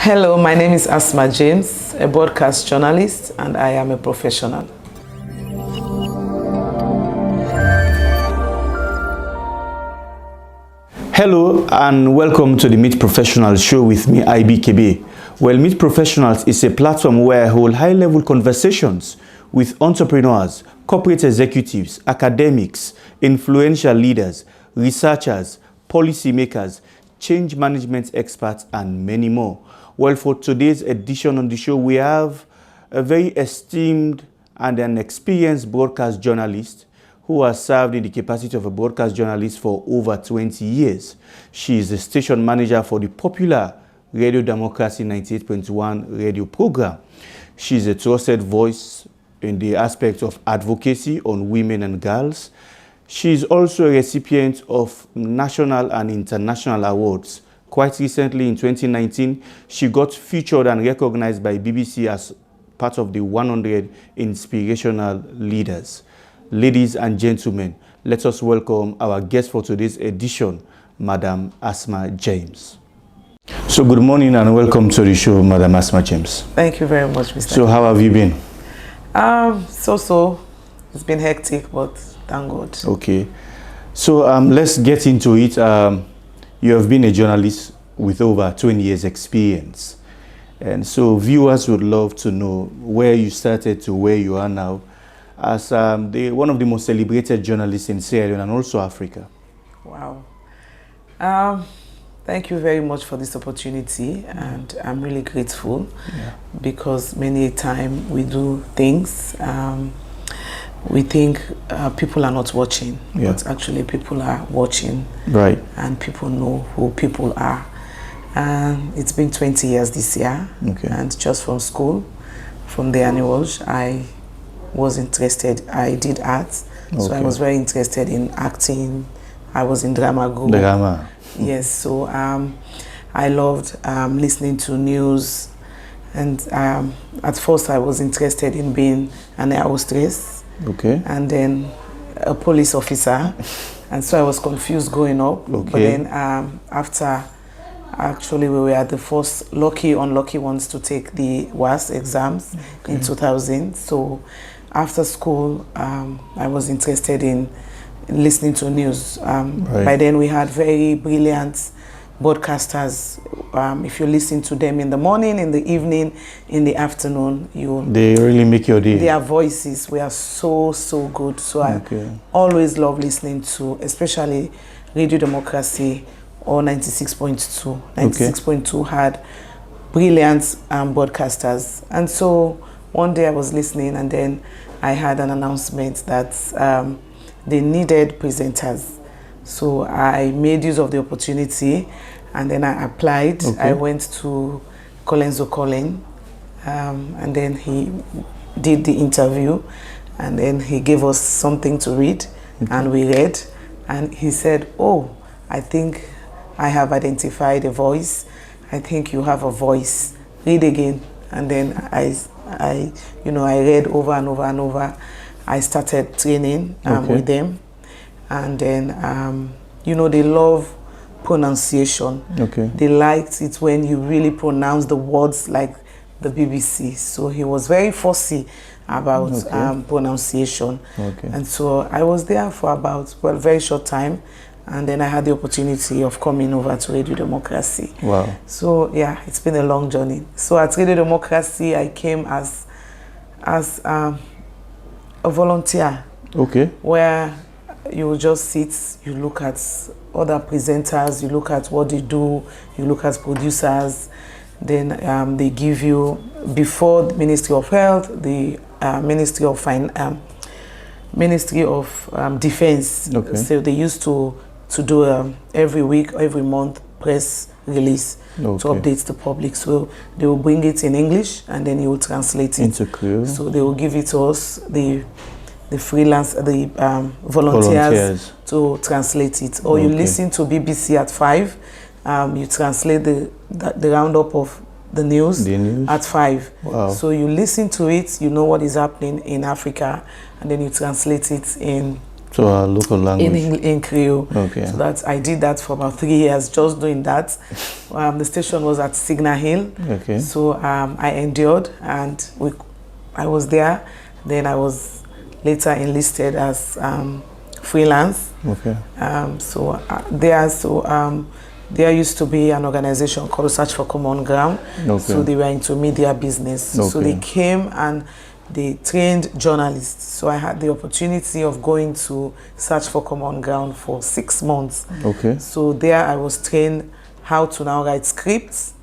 Hello, my name is ASMAA James, a broadcast journalist, and I am a professional. Hello and welcome to the Meet Professionals show with me, KEBE. Well, Meet Professionals is a platform where I hold high-level conversations with entrepreneurs, corporate executives, academics, influential leaders, researchers, policymakers, change management experts, and many more. Well, for today's edition on the show, we have a very esteemed and an experienced broadcast journalist who has served in the capacity of a broadcast journalist for over 20 years. She is the station manager for the popular Radio Democracy 98.1 radio program. She is a trusted voice in the aspect of advocacy on women and girls. She is also a recipient of national and international awards. Quite recently, in 2019, she got featured and recognized by BBC as part of the 100 Inspirational Leaders. Ladies and gentlemen, let us welcome our guest for today's edition, Madam ASMAA James. So good morning and welcome to the show, Madam ASMAA James. Thank you very much, Mr. So how have you been? So. It's been hectic, but thank God. Okay. So let's get into it. You have been a journalist with over 20 years experience. And so viewers would love to know where you started to where you are now as one of the most celebrated journalists in Sierra Leone and also Africa. Wow. Thank you very much for this opportunity, and I'm really grateful because many a time we do things, we think people are not watching, but actually people are watching, right? And people know who people are. And it's been 20 years this year, and just from school, from the annuals, I was interested. I did art, so I was very interested in acting. I was in drama group. Drama. Yes, so I loved listening to news, and at first I was interested in being an air hostess. And then a police officer, and so I was confused growing up. But then after, actually we were the first unlucky ones to take the WAS exams in 2000. So after school, I was interested in listening to news. By then we had very brilliant broadcasters. If you listen to them in the morning, in the evening, in the afternoon, they really make your day. Their voices were so good. So I always love listening to, especially Radio Democracy or 96.2. 96.2 had brilliant broadcasters. And so one day I was listening, and then I had an announcement that they needed presenters. So I made use of the opportunity, and then I applied. I went to Colin, and then he did the interview, and then he gave us something to read, and we read, and he said, "Oh, I think I have identified a voice. I think you have a voice. Read again." And then I read over and over and over. I started training with them. And then, they love pronunciation. They liked it when you really pronounce the words like the BBC. So he was very fussy about pronunciation. And so I was there for about, a very short time. And then I had the opportunity of coming over to Radio Democracy. Wow. So, it's been a long journey. So at Radio Democracy, I came as a volunteer. Where you just sit, you look at other presenters, you look at what they do, you look at producers, then they give you, before the Ministry of Health, the Ministry of Defense. So they used to do every week, every month press release to update the public. So they will bring it in English, and then you will translate it into Creole. So they will give it to us, the volunteers to translate it. Or you listen to BBC at 5, you translate the roundup of the news at 5. Wow. So you listen to it, you know what is happening in Africa, and then you translate it in to our local language. In Creole. Okay. So I did that for about 3 years, just doing that. The station was at Signal Hill. Okay. So I endured, and I was there. Then I was later enlisted as freelance. Okay. There used to be an organization called Search for Common Ground. Okay. So they were into media business. Okay. So they came and they trained journalists. So I had the opportunity of going to Search for Common Ground for 6 months. Okay. So there I was trained how to now write scripts,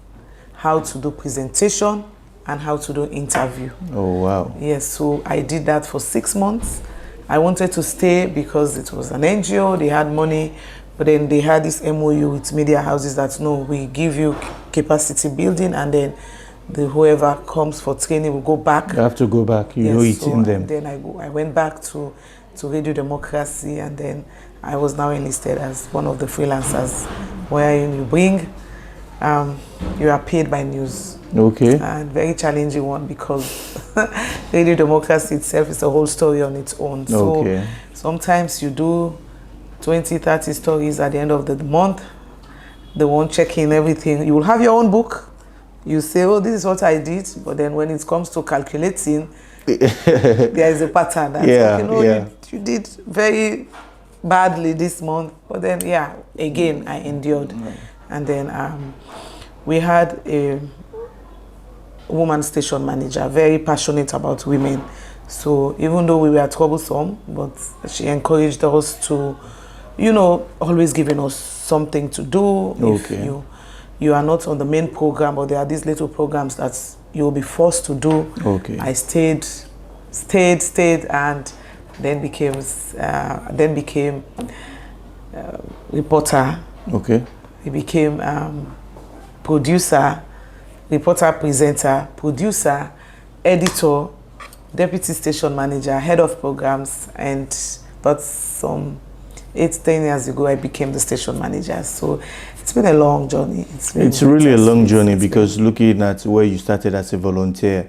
how to do presentation, and how to do interview. Oh, wow. Yes, so I did that for 6 months. I wanted to stay because it was an NGO, they had money, but then they had this MOU with media houses that, no, we give you capacity building, and then whoever comes for training will go back. You have to go back, you know it's in them. Then I went back to Radio Democracy, and then I was now enlisted as one of the freelancers, where you bring, you are paid by news. Okay. And very challenging one, because Radio Democracy itself is a whole story on its own. So okay. Sometimes you do 20, 30 stories at the end of the month. They won't check in everything. You will have your own book. You say, oh, this is what I did. But then when it comes to calculating, there is a pattern. That, you did very badly this month. But then, again, I endured. And then we had a woman station manager, very passionate about women. So even though we were troublesome, but she encouraged us to, always giving us something to do. Okay. If you are not on the main program, but there are these little programs that you'll be forced to do. Okay. I stayed, and then became reporter. Okay. He became producer, reporter, presenter, producer, editor, deputy station manager, head of programs, but some 8-10 years ago I became the station manager. So it's been a long journey. It's really a long journey, because looking at where you started as a volunteer,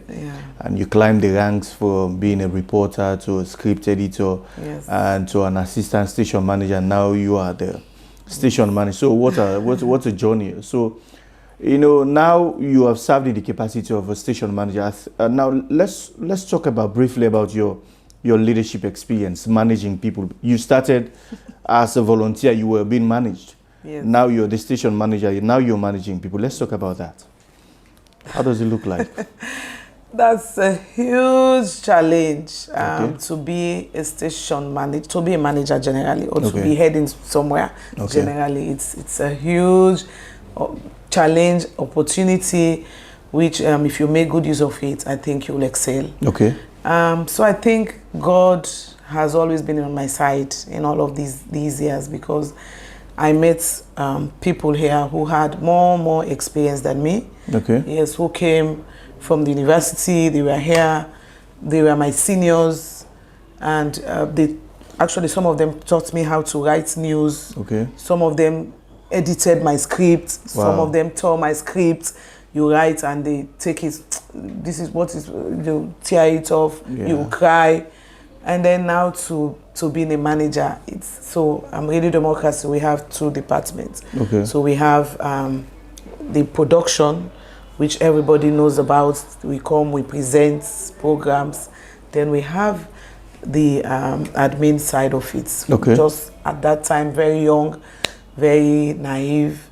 and you climbed the ranks from being a reporter to a script editor, and to an assistant station manager. Now you are the station manager. So what a journey. So, now you have served in the capacity of a station manager. Now let's talk briefly about your leadership experience managing people. You started as a volunteer, you were being managed. Yes. Now you're the station manager, now you're managing people. Let's talk about that. How does it look like? That's a huge challenge, to be a station manager, to be a manager generally, or to be heading somewhere generally. It's a huge challenge, opportunity, which if you make good use of it, I think you'll excel. Okay. So I think God has always been on my side in all of these years, because I met people here who had more experience than me. Okay. Yes, who came from the university. They were here. They were my seniors, and some of them taught me how to write news. Okay. Some of them edited my script. Wow. Some of them tore my script. You write and they take it. This is what is. You tear it off. Yeah. You cry, and then now to being a manager, I'm Radio Democracy. We have 2 departments. Okay. So we have the production, which everybody knows about. We come, we present programs. Then we have the admin side of it. Okay. Just at that time, very young, very naive,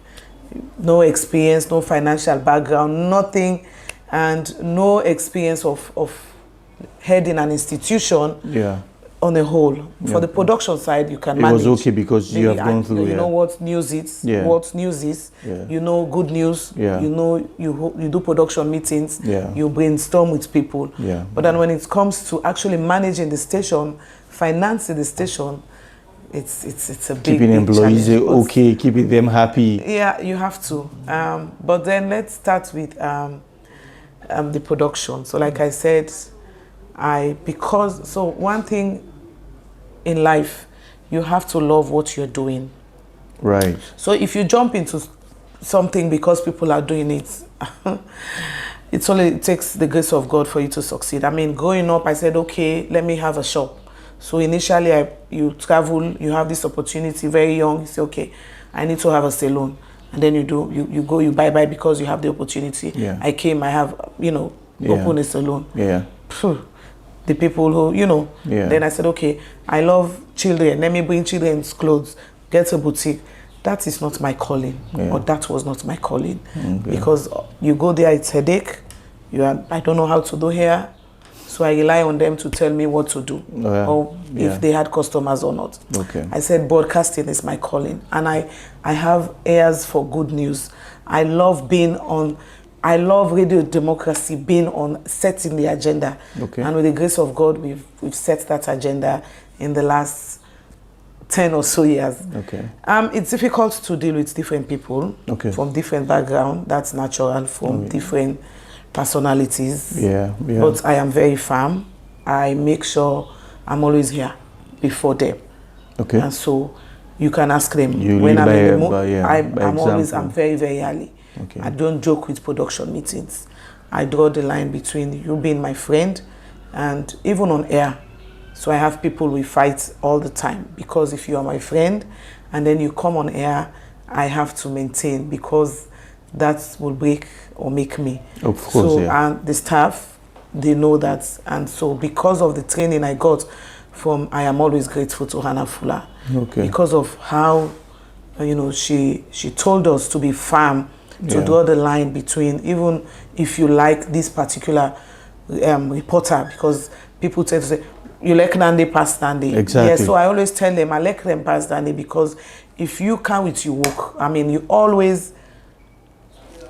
no experience, no financial background, nothing, and no experience of heading an institution. Yeah. On a whole, for the production side, you can manage. It was okay because you have gone through. You know what news is. Yeah. What news is. Yeah. You know good news. Yeah. You know you do production meetings. Yeah. You brainstorm with people. Yeah. But then when it comes to actually managing the station, financing the station, it's a big keeping employees okay, keeping them happy. Yeah, you have to. But then let's start with the production. So like I said, one thing in life, you have to love what you're doing. Right. So if you jump into something because people are doing it, it takes the grace of God for you to succeed. I mean, growing up, I said, okay, let me have a shop. So initially, you travel, you have this opportunity, very young, you say, okay, I need to have a salon. And then you go, you buy because you have the opportunity. Yeah. I came, I have, open a salon. Yeah. The people who, Yeah. then I said, okay, I love children. Let me bring children's clothes, get a boutique. That is not my calling, or that was not my calling. Because you go there, it's headache. I don't know how to do hair. So I rely on them to tell me what to do, or if they had customers or not. Okay. I said broadcasting is my calling, and I have ears for good news. I love radio democracy, being on setting the agenda. Okay. And with the grace of God, we've set that agenda in the last 10 or so years. Okay. It's difficult to deal with different people from different backgrounds. That's natural, from different personalities. Yeah. But I am very firm. I make sure I'm always here before them. Okay. And so you can ask them you when I'm in the mood. I'm very, very early. Okay. I don't joke with production meetings. I draw the line between you being my friend and even on air. So I have people we fight all the time, because if you are my friend and then you come on air, I have to maintain, because that will break or make me. Of course, and the staff, they know that. And so because of the training I got from, I am always grateful to Hannah Fuller. Okay. Because of how, she told us to be firm, to draw the line between, even if you like this particular reporter, because people tend to say, you like Nande past Nande. Exactly. Yeah, so I always tell them, I like them past Nande, because if you come with your work, you always,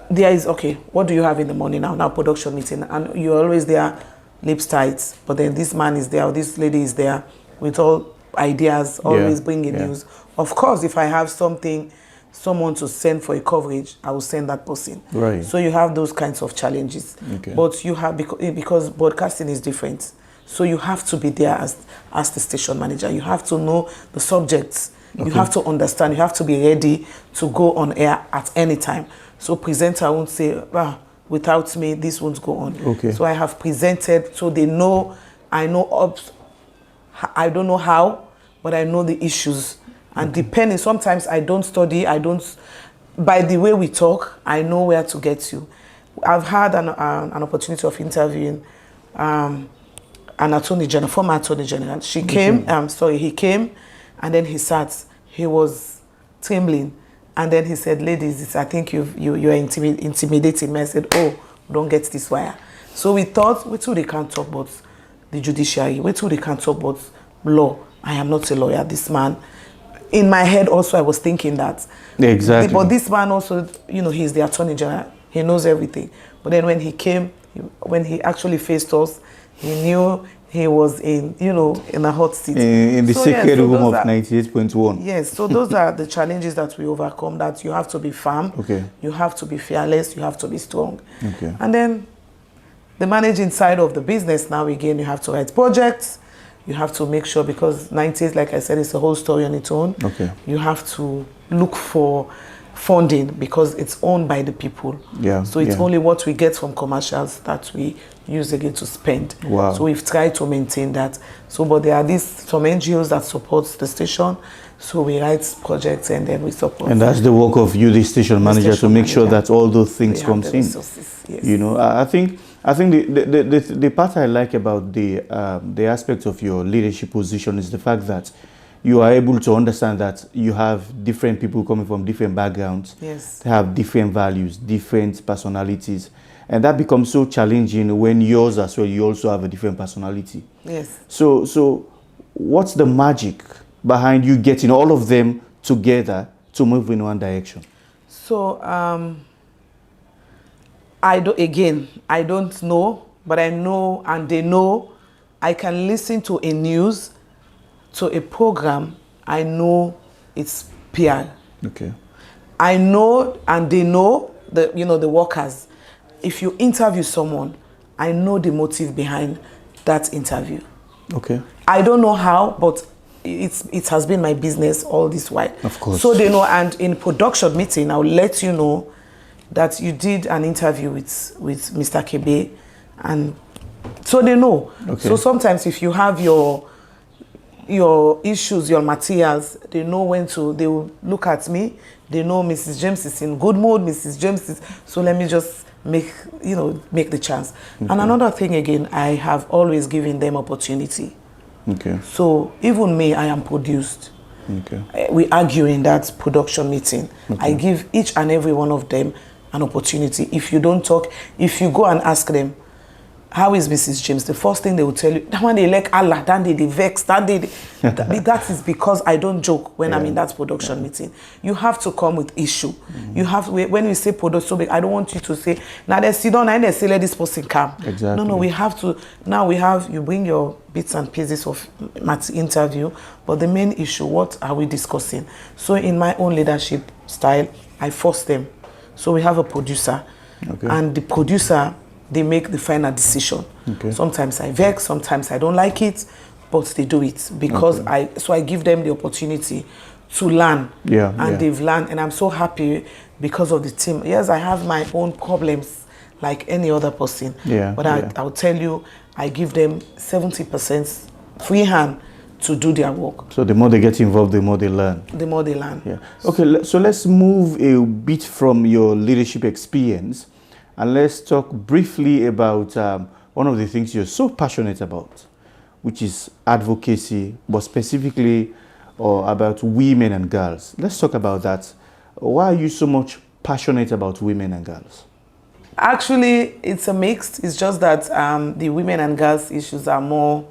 there is, okay, what do you have in the morning now production meeting, and you're always there, lips tight, but then this man is there, or this lady is there with all ideas, always bringing news. Of course, if I have someone to send for a coverage, I will send that person. Right. So you have those kinds of challenges. Okay. But you have, because broadcasting is different, so you have to be there as the station manager. You have to know the subjects. You have to understand. You have to be ready to go on air at any time. So presenter won't say, without me, this won't go on. Okay. So I have presented, so they know, I don't know how, but I know the issues. And depending, sometimes I don't study, by the way we talk, I know where to get you. I've had an opportunity of interviewing an attorney general, former attorney general. He came, and then he sat. He was trembling. And then he said, ladies, I think you're intimidating me. I said, oh, don't get this wire. So we thought, wait till they can't talk about the judiciary. Wait till they can't talk about law. I am not a lawyer, this man. In my head also, I was thinking that. Exactly. But this man also, he's the attorney general. He knows everything. But then when he came, when he actually faced us, he knew he was in a hot seat. In the sacred room of 98.1. Yes, so those are the challenges that we overcome, that you have to be firm, you have to be fearless, you have to be strong. Okay. And then the managing side of the business, now again, you have to write projects, you have to make sure, because 98, like I said, it's a whole story on its own. Okay. You have to look for funding, because it's owned by the people. Yeah. So it's only what we get from commercials that we use again to spend. Wow. So we've tried to maintain that. So, but there are some NGOs that support the station. So we write projects and then we support. And that's the work of you, the station manager, to make sure that all those things comes in. Resources, yes. I think the part I like about the aspect of your leadership position is the fact that you are able to understand that you have different people coming from different backgrounds. Yes. They have different values, different personalities. And that becomes so challenging when yours as well, you also have a different personality. Yes. So what's the magic behind you getting all of them together to move in one direction? So, I don't know, but I know, and they know, I can listen to a news, to a program, I know it's PR. Okay. I know, and they know, the workers. If you interview someone, I know the motive behind that interview. Okay. I don't know how, but it has been my business all this while. Of course. So they know, and in production meeting, I'll let you know that you did an interview with Mr. KEBE, and so they know. Okay. So sometimes if you have your your issues, your materials, they know when to, they will look at me, they know Mrs. James is in good mood, Mrs. James is, so let me just make the chance. Okay. And another thing again, I have always given them opportunity. Okay. So even me, I am produced. Okay. We argue in that production meeting. Okay. I give each and every one of them an opportunity. If you don't talk, if you go and ask them, how is Mrs. James? The first thing they will tell you, that one they like Allah, that they vex, that is because I don't joke when I'm in that production meeting. You have to come with issue. You have, when we say production, I don't want you to say, now they sit down and they say, let this person come. Exactly. No, we have to, now you bring your bits and pieces of interview, but the main issue, what are we discussing? So in my own leadership style, I force them. So we have a producer, and the producer, they make the final decision. Okay. Sometimes I vex, sometimes I don't like it, but they do it because I give them the opportunity to learn. And they've learned, and I'm so happy because of the team. Yes, I have my own problems like any other person. But I'll tell you, I give them 70% free hand to do their work. So the more they get involved, the more they learn. The more they learn. Yeah. Okay, so let's move a bit from your leadership experience. And let's talk briefly about one of the things you're so passionate about, which is advocacy, but specifically about women and girls. Let's talk about that. Why are you so much passionate about women and girls? Actually, it's a mix. It's just that the women and girls issues are more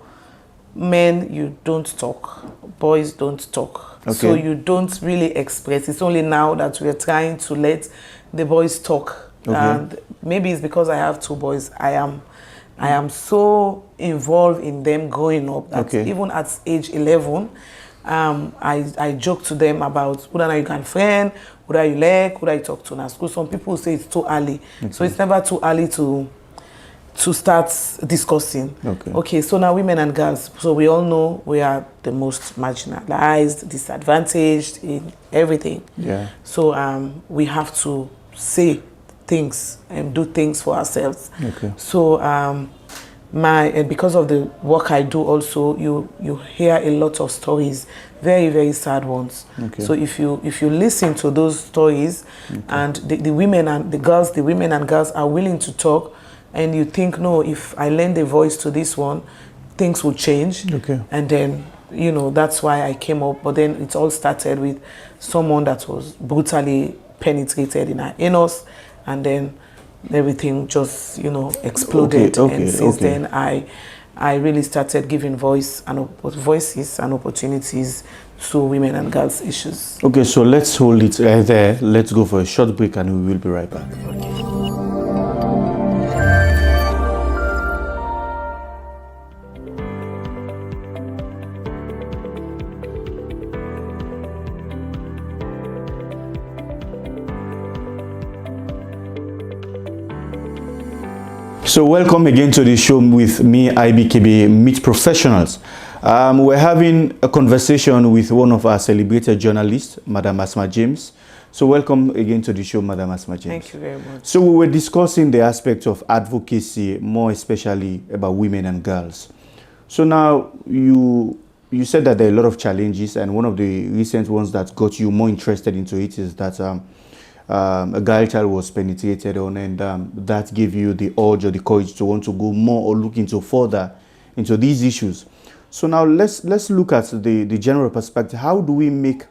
men, you don't talk, boys don't talk. Okay. So you don't really express. It's only now that we're trying to let the boys talk. Okay. And maybe it's because I have two boys. I am so involved in them growing up that even at age 11, I joke to them about who are you girlfriend, who are you like, who are you talk to in school. Some people say it's too early. So it's never too early to start discussing. Okay, so now women and girls. So we all know we are the most marginalized, disadvantaged in everything. So we have to say things and do things for ourselves. So because of the work I do also, you hear a lot of stories, very, very sad ones. So if you listen to those stories and the women and girls are willing to talk, and you think, no, if I lend a voice to this one, things will change. And then, that's why I came up. But then it all started with someone that was brutally penetrated in her anus, and then everything just, exploded. And since then, I really started giving voices and opportunities to women and girls issues. Okay, so let's hold it there. Let's go for a short break and we will be right back. So welcome again to the show with me, KEBE, Meet Professionals. We're having a conversation with one of our celebrated journalists, Madam ASMAA James. So welcome again to the show, Madam ASMAA James. Thank you very much. So we were discussing the aspect of advocacy, more especially about women and girls. So now you said that there are a lot of challenges, and one of the recent ones that got you more interested into it is that a girl child was penetrated on, and that gave you the urge or the courage to want to go more or look into further into these issues. So now let's look at the general perspective. How do we make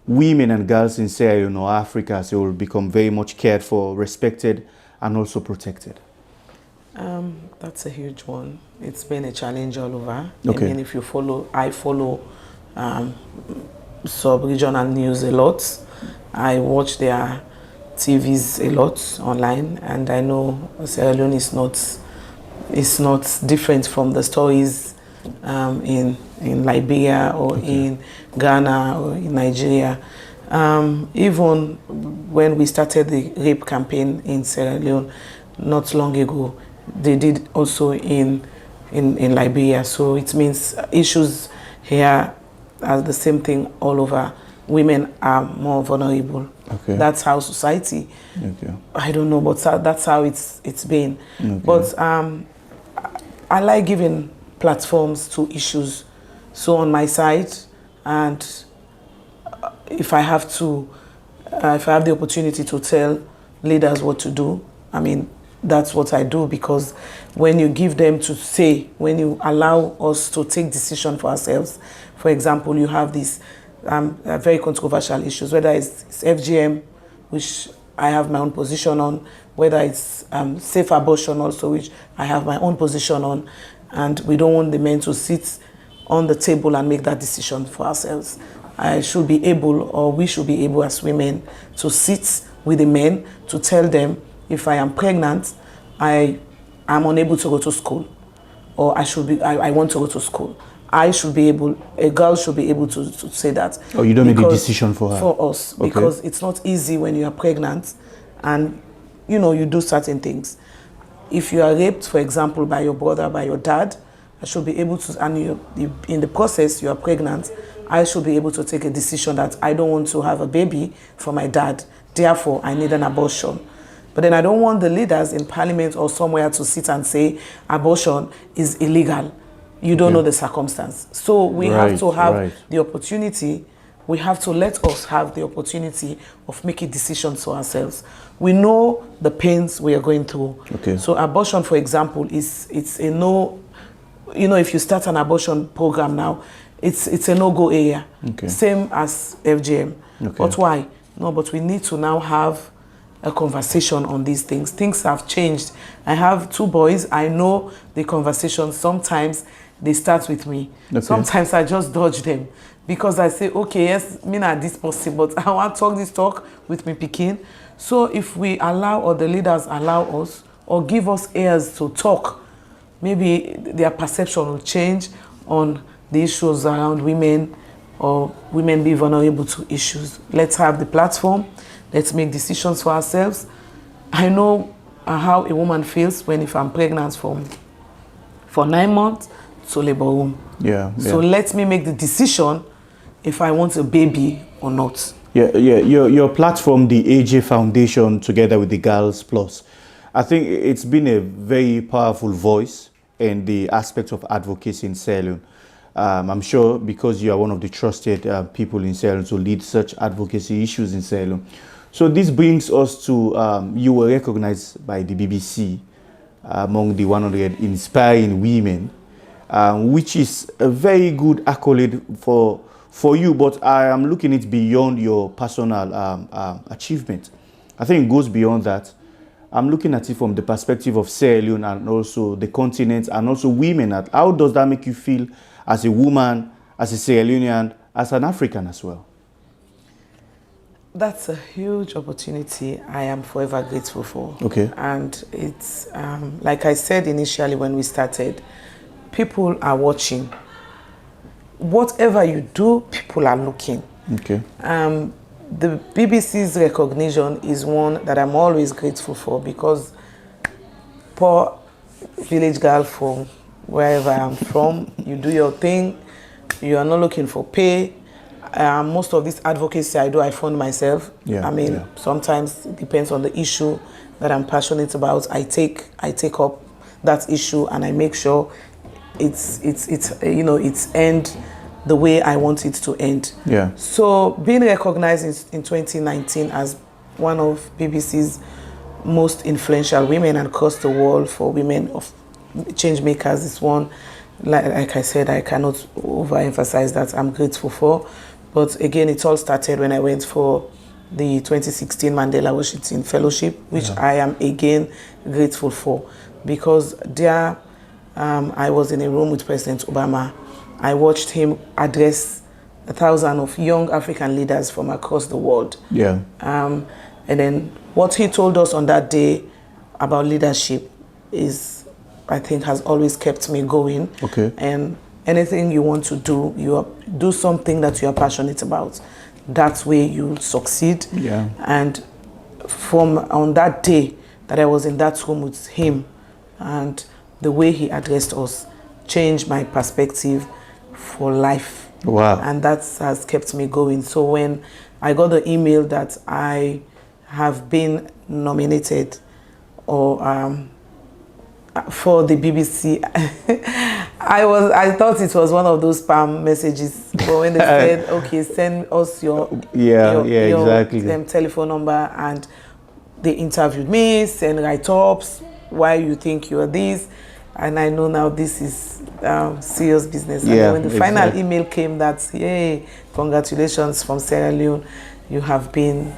women and girls in Sierra Leone or Africa so will become very much cared for, respected, and also protected? That's a huge one. It's been a challenge all over. Okay. I mean, if you follow, I follow sub-regional news a lot. I watch their TVs a lot online, and I know Sierra Leone is not different from the stories in Liberia or in Ghana or in Nigeria. Even when we started the rape campaign in Sierra Leone not long ago, they did also in Liberia. So it means issues here are the same thing all over. Women are more vulnerable. Okay. That's how society. Okay. I don't know, but that's how it's been. Okay. But I like giving platforms to issues So on my side, and if I have the opportunity to tell leaders what to do, I mean, that's what I do, because when you give them to say, when you allow us to take decision for ourselves, for example, you have these very controversial issues, whether it's FGM, which I have my own position on, whether it's safe abortion also, which I have my own position on, and we don't want the men to sit on the table and make that decision for ourselves. I should be able, or we should be able as women, to sit with the men to tell them, if I am pregnant, I am unable to go to school, or I want to go to school. A girl should be able to say that. Oh, you don't make the decision for her? For us, okay. Because it's not easy when you are pregnant and, you know, you do certain things. If you are raped, for example, by your brother, by your dad, I should be able to, and in the process you are pregnant, I should be able to take a decision that I don't want to have a baby for my dad, therefore I need an abortion. But then I don't want the leaders in parliament or somewhere to sit and say abortion is illegal. You don't know the circumstance. So we have to have the opportunity, we have to let us have the opportunity of making decisions for ourselves. We know the pains we are going through. Okay. So abortion, for example, it's a no, you know, if you start an abortion program now, it's a no-go area. Okay. Same as FGM. Okay. But why? No, but we need to now have a conversation on these things. Things have changed. I have 2 boys. I know the conversation. Sometimes they start with me. Okay. Sometimes I just dodge them because I say, okay, yes, me not this possible, but I want to talk this talk with me Pekin. So if we allow, or the leaders allow us, or give us ears to talk, maybe their perception will change on the issues around women, or women be vulnerable to issues. Let's have the platform. Let's make decisions for ourselves. I know how a woman feels when, if I'm pregnant for 9 months, to labor room. Yeah. So let me make the decision if I want a baby or not. Yeah. Your platform, the AJ Foundation, together with the Girls Plus, I think it's been a very powerful voice in the aspect of advocacy in Sierra Leone. I'm sure because you are one of the trusted people in Sierra Leone to lead such advocacy issues in Sierra Leone. So this brings us to, you were recognized by the BBC among the 100 inspiring women, which is a very good accolade for you, but I am looking it beyond your personal achievement. I think it goes beyond that. I'm looking at it from the perspective of Sierra Leone and also the continent and also women. How does that make you feel as a woman, as a Sierra Leonean, as an African as well? That's a huge opportunity I am forever grateful for. Okay. And it's, like I said initially when we started, people are watching. Whatever you do, people are looking. Okay. The BBC's recognition is one that I'm always grateful for, because poor village girl from wherever I'm from, you do your thing, you are not looking for pay. Most of this advocacy I do, I fund myself. Yeah, I mean, sometimes it depends on the issue that I'm passionate about. I take up that issue and I make sure it's end the way I want it to end. Yeah. So being recognized in 2019 as one of BBC's most influential women across the world for women of change makers is one, like I said, I cannot overemphasize that I'm grateful for. But again, it all started when I went for the 2016 Mandela Washington Fellowship, which I am again grateful for, because there I was in a room with President Obama. I watched him address 1,000 of young African leaders from across the world. Yeah. And then what he told us on that day about leadership is, I think, has always kept me going. Okay. And anything you want to do, do something that you are passionate about. That way you'll succeed. Yeah. And on that day that I was in that room with him, and the way he addressed us changed my perspective for life. Wow. And that has kept me going. So when I got the email that I have been nominated, or for the BBC. I thought it was one of those spam messages, but when they said, okay, send us your exactly telephone number, and they interviewed me, send write-ups, why you think you are this, and I know now this is serious business. And then when the final email came that, hey, congratulations from Sierra Leone, you have been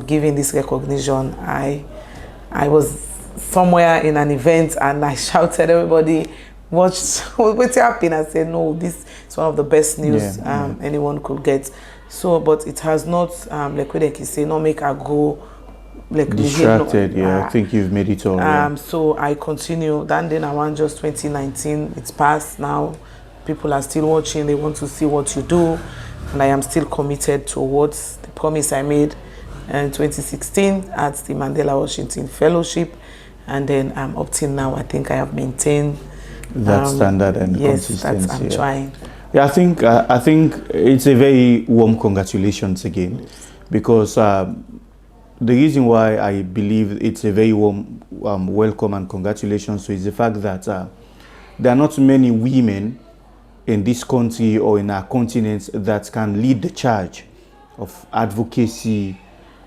given this recognition, I was somewhere in an event and I shouted, everybody, what's happening? I said, no, this is one of the best news anyone could get. So, but it has not, like what they say, not make her go like distracted. I think you've made it all. So I continue. Then around just 2019, it's passed now. People are still watching. They want to see what you do, and I am still committed towards the promise I made in 2016 at the Mandela Washington Fellowship. And then up till now, I think I have maintained that standard and consistency. Yes, I'm trying. Yeah, I think it's a very warm congratulations again, because the reason why I believe it's a very warm welcome and congratulations is the fact that there are not many women in this country or in our continent that can lead the charge of advocacy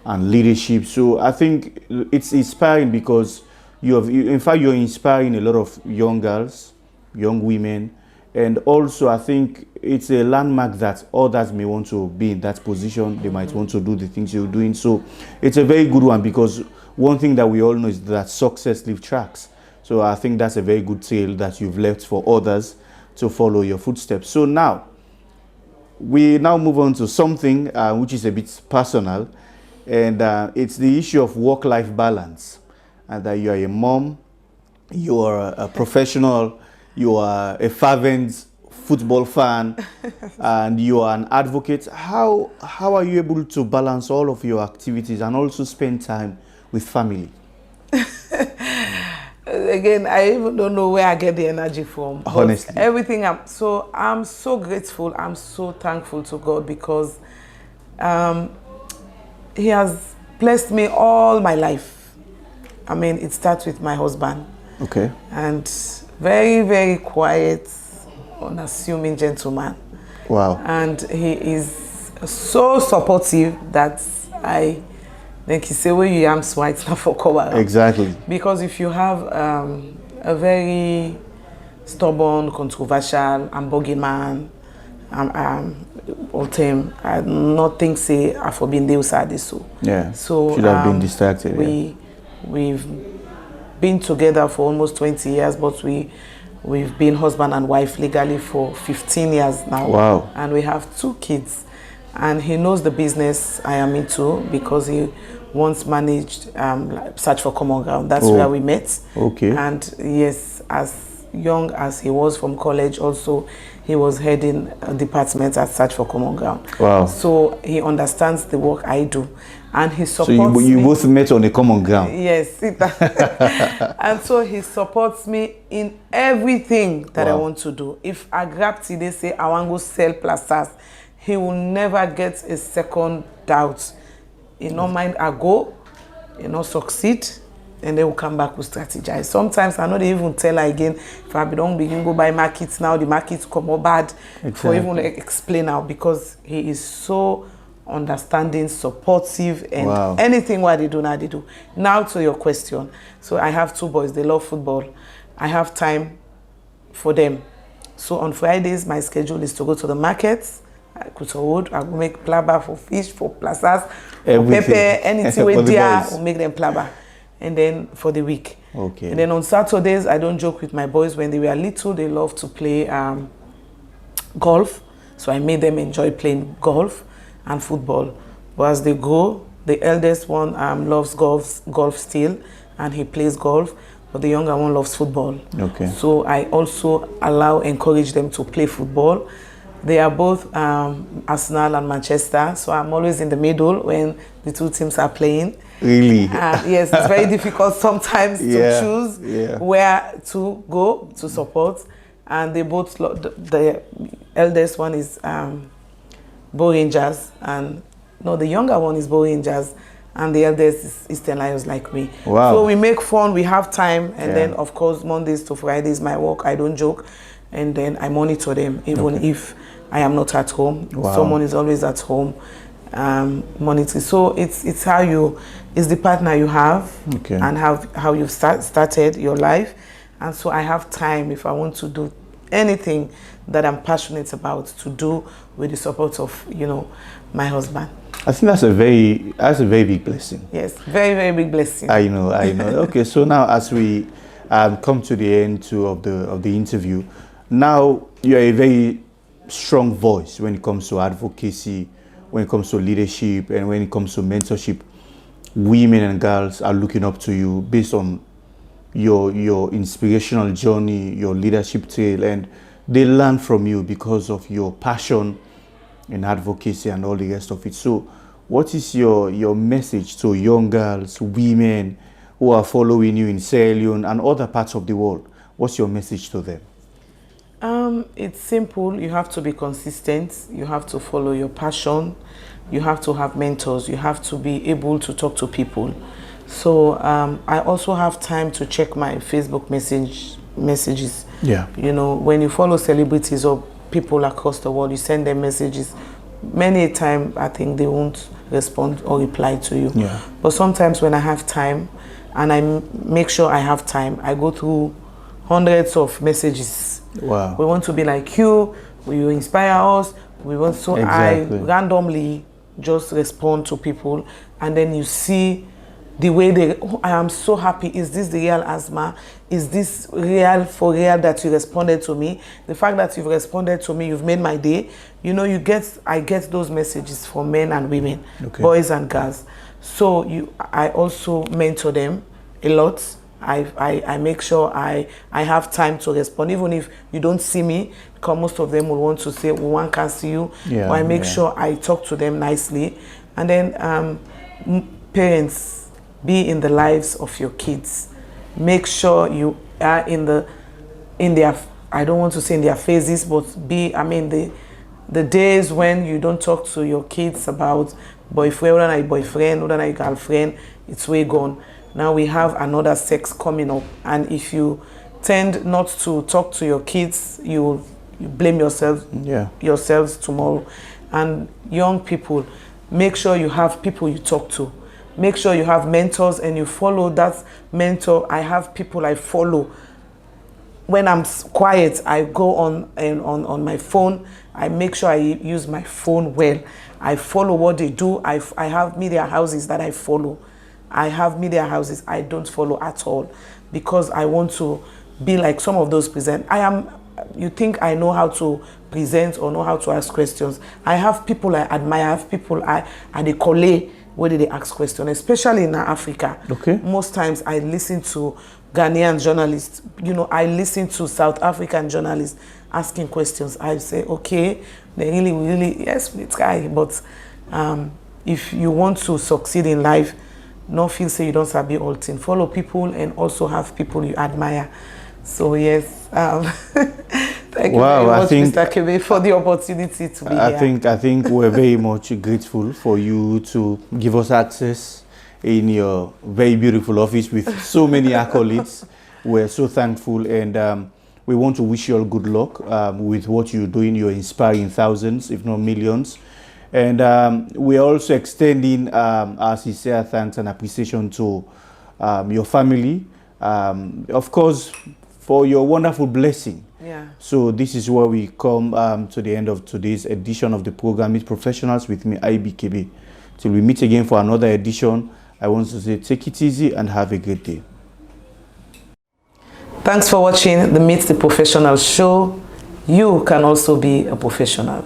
and leadership. So I think it's inspiring, because in fact, you're inspiring a lot of young girls, young women, and also I think it's a landmark that others may want to be in that position. They might want to do the things you're doing. So it's a very good one, because one thing that we all know is that success leaves tracks. So I think that's a very good trail that you've left for others to follow your footsteps. So now, we now move on to something which is a bit personal, and it's the issue of work-life balance. And that you are a mom, you are a professional, you are a fervent football fan, and you are an advocate. How are you able to balance all of your activities and also spend time with family? Again, I even don't know where I get the energy from. Honestly, everything I'm so grateful. I'm so thankful to God, because He has blessed me all my life. I mean, it starts with my husband. Okay. And very, very quiet, unassuming gentleman. Wow. And he is so supportive that I think he say, "Where you am, so it's not for cover." Exactly. Because if you have a very stubborn, controversial, and bogeyman, all time, I not think say I for being deal sad so. Yeah. So should have been distracted. We've been together for almost 20 years, but we've been husband and wife legally for 15 years now. Wow. And we have 2 kids. And he knows the business I am into, because he once managed Search for Common Ground. That's where we met. Okay. And yes, as young as he was from college, also he was heading a department at Search for Common Ground. Wow. So he understands the work I do. And he supports me. So you both met on a common ground. Yes. And so he supports me in everything that I want to do. If I grab today, say I want to go sell plasters, he will never get a second doubt. He no mind I go, he no succeed, and then we'll come back with strategize. Sometimes I know they even tell her again, if I don't begin go buy markets now, the markets come more bad. Exactly. For even explain now, because he is so understanding, supportive, and anything what they do now, they do. Now to your question. So I have 2 boys, they love football. I have time for them. So on Fridays, my schedule is to go to the markets. I go to wood, I go make plaba for fish, for plazas, for pepper, anything with deer, we'll make them plaba. And then for the week. Okay. And then on Saturdays, I don't joke with my boys. When they were little, they love to play golf. So I made them enjoy playing golf and football. But as they grow, the eldest one loves golf still, and he plays golf. But the younger one loves football. Okay. So I also encourage them to play football. They are both Arsenal and Manchester, so I'm always in the middle when the 2 teams are playing. Really? Yes, it's very difficult sometimes to choose where to go to support. And they both, the eldest one is Bo Rangers, and no, the younger one is Bo Rangers, and the eldest is Eastern Lions like me. Wow. So we make fun, we have time, and then of course Mondays to Fridays my work, I don't joke, and then I monitor them even if I am not at home. Wow. Someone is always at home monitoring. So it's how you, it's the partner you have and how you've started your life. And so I have time if I want to do anything that I'm passionate about to do with the support of, you know, my husband. I think that's a very big blessing. Yes, very, very big blessing. I know. Okay, so now as we come to the end of the interview, now you're a very strong voice when it comes to advocacy, when it comes to leadership, and when it comes to mentorship. Women and girls are looking up to you based on your inspirational journey, your leadership trail, and they learn from you because of your passion in advocacy and all the rest of it. So what is your message to young girls, women who are following you in Sierra Leone and other parts of the world? What's your message to them? It's simple. You have to be consistent. You have to follow your passion. You have to have mentors. You have to be able to talk to people. So I also have time to check my Facebook messages. Yeah. You know, when you follow celebrities or people across the world, you send them messages. Many a time, I think they won't respond or reply to you. Yeah. But sometimes when I have time, and I make sure I have time, I go through hundreds of messages. Wow. We want to be like you. You inspire us. We want, so Exactly. I randomly just respond to people, and then you see the way they, oh, I am so happy. Is this the real ASMAA? Is this real for real that you responded to me? The fact that you've responded to me, you've made my day. You know, I get those messages from men and women, boys and girls. So I also mentor them a lot. I make sure I have time to respond, even if you don't see me, because most of them will want to say, well, one can see you. Yeah, but I make sure I talk to them nicely. And then parents, be in the lives of your kids. Make sure you are in their, I don't want to say in their phases, but the days when you don't talk to your kids about boyfriend, whether I boyfriend, whether I girlfriend, it's way gone. Now we have another sex coming up, and if you tend not to talk to your kids, you blame yourselves tomorrow. And young people, make sure you have people you talk to. Make sure you have mentors and you follow that mentor. I have people I follow. When I'm quiet, I go on my phone. I make sure I use my phone well. I follow what they do. I have media houses that I follow. I have media houses I don't follow at all, because I want to be like some of those present. You think I know how to present or know how to ask questions. I have people I admire. I have people I collate where they ask questions, especially in Africa. Okay. Most times I listen to Ghanaian journalists. You know, I listen to South African journalists asking questions. I say, okay, they really, yes, we try. But if you want to succeed in life, no feel say you don't sabi all things. Follow people and also have people you admire. So yes, thank you very much, Mr. KEBE, for the opportunity to be here. I think we're very much grateful for you to give us access in your very beautiful office with so many accolades. We're so thankful, and we want to wish you all good luck with what you're doing. You're inspiring thousands, if not millions. And we're also extending our sincere thanks and appreciation to your family, of course, for your wonderful blessing. Yeah. So this is where we come to the end of today's edition of the program, Meet Professionals with me, IB KEBE. Till we meet again for another edition, I want to say take it easy and have a great day. Thanks for watching the Meet the Professional show. You can also be a professional.